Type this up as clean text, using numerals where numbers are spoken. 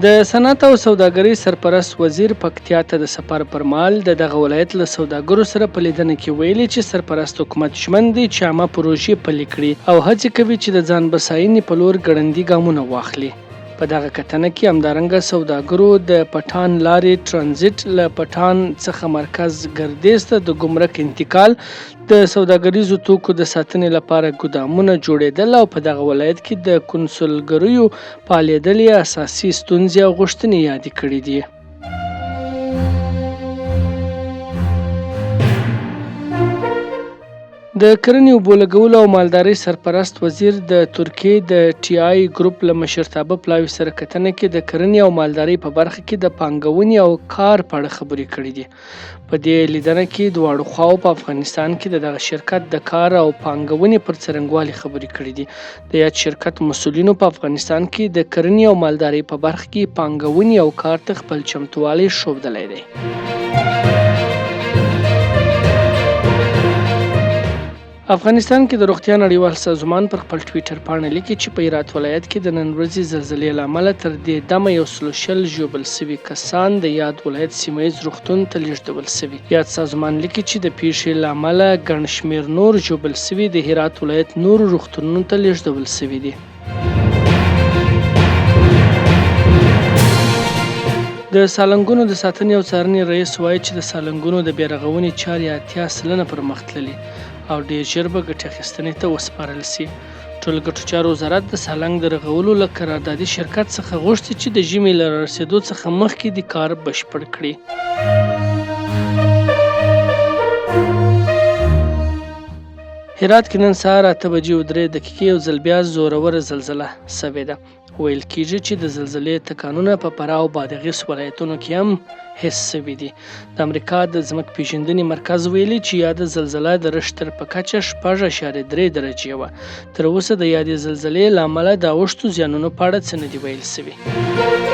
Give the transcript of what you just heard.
د صنعت او سوداګرۍ سرپرست وزیر پکتیا ته د سفر پر مهال د دغه ولایت له سوداګرو سره په لیدنه کې ویلي چې سرپرست حکومت ژمن دی چې عامه پروژې پلي کړي او هڅې کوي چې د ځان بساینې په لور ګړندي ګامونه واخلي. په دغه کتنه کې همدارنګه سوداګرو د پټان لارې ټرانزیټ له پټان څخه مرکز ګردیز ته د ګمرک انتقال، د سوداګریزو توکو د ساتنې لپاره ګودامونه جوړېدل او په دغه ولایت کې د کنسولګریو فعالېدل یې اساسي ستونزې او غوښتنې یادې کړې دي. د کرنې اوبو لګولو او مالدارۍ سرپرست وزیر د ترکیې د ټي آی ګروپ له مشرتابه پلاوي سره کتنه کې د کرنې او مالدارۍ په برخه کې د پانګونې او کار په اړه خبرې کړې دي. په دې لیدنه کې دواړو خواو په افغانستان کې د دغه شرکت د کار او پانګونې پر څرنګوالي خبرې کړې دي. د یاد شرکت مسؤلینو په افغانستان کې د کرنې او مالدارۍ په برخه کې پانګونې او کار ته خپل چمتووالی ښودلی دی. افغانستان کې د روغتیا نړیوال سازمان پر خپل ټویټر پاڼه لیکي چې په هرات ولایت کې د نن ورځې زلزلې له امله تر دې دمه 120 ژوبل شوي کسان د یاد ولایت سیمه ییز روغتون ته لیږدول شوي. یاد سازمان لیکي چې د پیښې له امله ګڼ شمېر نور ژوبل شوي د هرات ولایت نورو روغتونونو ته لیږدول شوي دي. د سالنګونو د ساتنې او څارنې رئیس وایي چې د سالنګونو د بیارغونې چارې 80% پرمخ تللي او ډیر ژر به ګټې اخیستنې ته وسپارل شي. ټولو ګټو چارو وزارت د سالنګ د رغولو له قراردادي شرکت څخه غوښتي چې د ژمي له رارسېدو څخه مخکې د کار بشپړ کړي. هرات کې نن سهار 8:03 یو ځل بیا زوروره زلزله شوې ده. ویل کېږي چې د زلزلې تکانونه په فراه او بادغیس ولایتونو کې هم حس شوي دي. د امریکا د ځمکې پیژندنې مرکز ویلي چې یاده زلزله د رشتر په کچه 6.3 درجې وه. تر اوسه د یادې زلزلې له امله د اوښتو زیانونو په اړه څه نه دي ویل شوي.